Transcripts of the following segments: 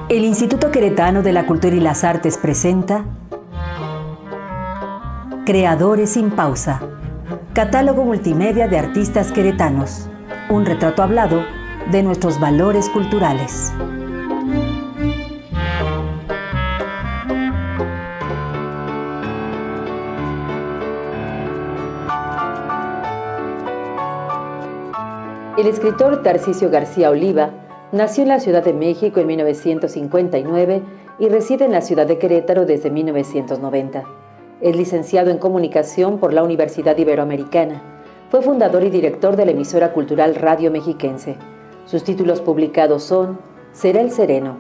El Instituto Queretano de la Cultura y las Artes presenta Creadores sin Pausa, catálogo multimedia de artistas queretanos, un retrato hablado de nuestros valores culturales. El escritor Tarcisio García Oliva nació en la Ciudad de México en 1959 y reside en la ciudad de Querétaro desde 1990. Es licenciado en Comunicación por la Universidad Iberoamericana. Fue fundador y director de la emisora cultural Radio Mexiquense. Sus títulos publicados son Será el Sereno,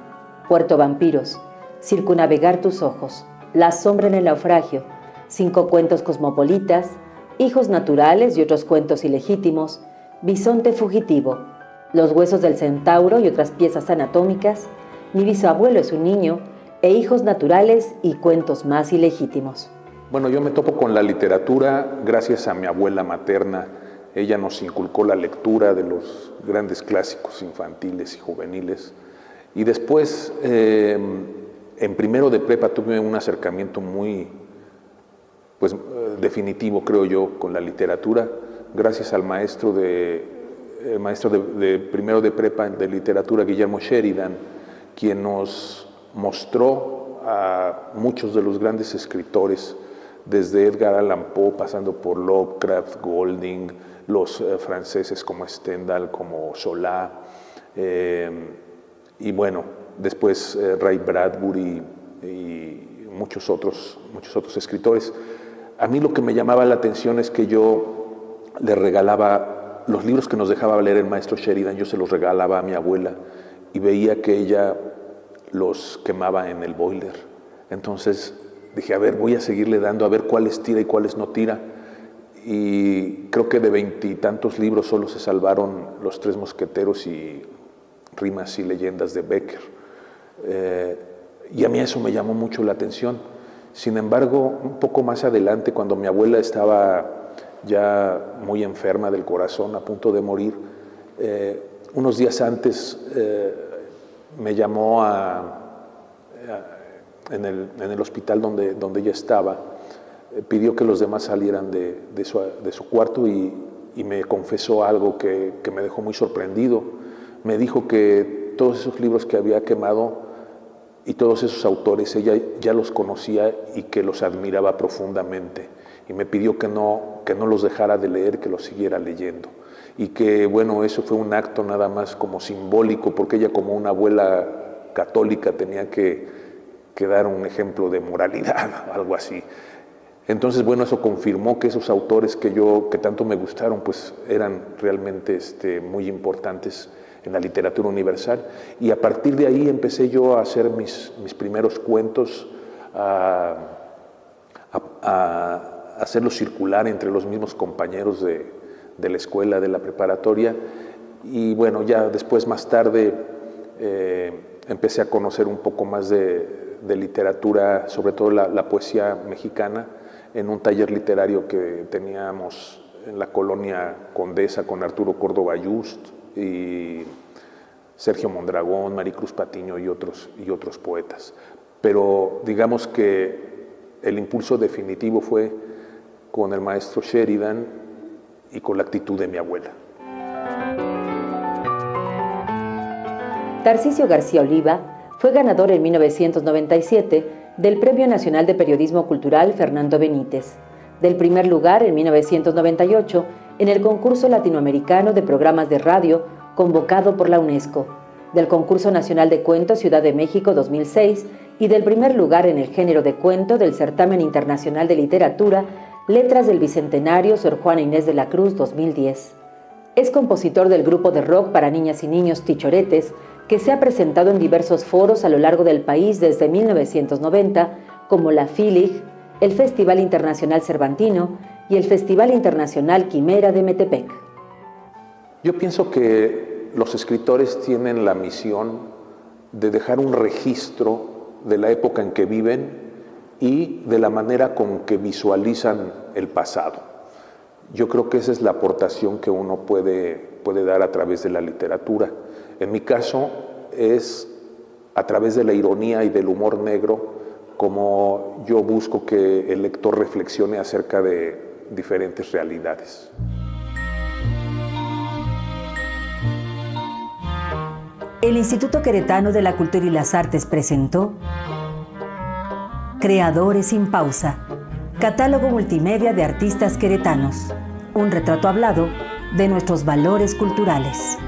Puerto Vampiros, Circunnavegar tus ojos, La sombra en el naufragio, 5 cuentos cosmopolitas, Hijos naturales y otros cuentos ilegítimos, Bisonte fugitivo, Los huesos del centauro y otras piezas anatómicas, Mi bisabuelo es un niño, e Hijos naturales y cuentos más ilegítimos. Bueno, yo me topo con la literatura gracias a mi abuela materna. Ella nos inculcó la lectura de los grandes clásicos infantiles y juveniles. Y después, en primero de prepa, tuve un acercamiento muy, definitivo, creo yo, con la literatura, gracias al maestro de primero de prepa de literatura, Guillermo Sheridan, quien nos mostró a muchos de los grandes escritores, desde Edgar Allan Poe, pasando por Lovecraft, Golding, los franceses como Stendhal, como Zola, y bueno, después Ray Bradbury y muchos otros escritores. A mí lo que me llamaba la atención es que yo le regalaba los libros que nos dejaba leer el maestro Sheridan, yo se los regalaba a mi abuela y veía que ella los quemaba en el boiler. Entonces dije, a ver, voy a seguirle dando, a ver cuáles tira y cuáles no tira. Y creo que de 20 y tantos libros solo se salvaron Los Tres Mosqueteros y Rimas y Leyendas de Becker. Y a mí eso me llamó mucho la atención. Sin embargo, un poco más adelante, cuando mi abuela estaba ya muy enferma del corazón, a punto de morir, unos días antes me llamó en el hospital donde ella estaba, pidió que los demás salieran de su cuarto y me confesó algo que me dejó muy sorprendido. Me dijo que todos esos libros que había quemado y todos esos autores ella ya los conocía y que los admiraba profundamente, y me pidió que no los dejara de leer, que los siguiera leyendo, y que bueno, eso fue un acto nada más como simbólico, porque ella, como una abuela católica, tenía que dar un ejemplo de moralidad, algo así. Entonces, bueno, eso confirmó que esos autores que tanto me gustaron, pues eran realmente muy importantes en la literatura universal. Y a partir de ahí empecé yo a hacer mis primeros cuentos, a hacerlos circular entre los mismos compañeros de la escuela, de la preparatoria. Y bueno, ya después, más tarde, empecé a conocer un poco más de literatura, sobre todo la poesía mexicana, en un taller literario que teníamos en la colonia Condesa con Arturo Córdoba Just y Sergio Mondragón, Maricruz Patiño y otros poetas. Pero digamos que el impulso definitivo fue con el maestro Sheridan y con la actitud de mi abuela. Tarcisio García Oliva fue ganador en 1997 del Premio Nacional de Periodismo Cultural Fernando Benítez, del primer lugar en 1998 en el Concurso Latinoamericano de Programas de Radio convocado por la UNESCO, del Concurso Nacional de Cuentos Ciudad de México 2006 y del primer lugar en el género de cuento del Certamen Internacional de Literatura Letras del Bicentenario Sor Juana Inés de la Cruz 2010. Es compositor del grupo de rock para niñas y niños Tichoretes, que se ha presentado en diversos foros a lo largo del país desde 1990, como la FILIG, el Festival Internacional Cervantino y el Festival Internacional Quimera de Metepec. Yo pienso que los escritores tienen la misión de dejar un registro de la época en que viven y de la manera con que visualizan el pasado. Yo creo que esa es la aportación que uno puede dar a través de la literatura. En mi caso es a través de la ironía y del humor negro, como yo busco que el lector reflexione acerca de diferentes realidades. El Instituto Queretano de la Cultura y las Artes presentó Creadores sin Pausa, catálogo multimedia de artistas queretanos, un retrato hablado de nuestros valores culturales.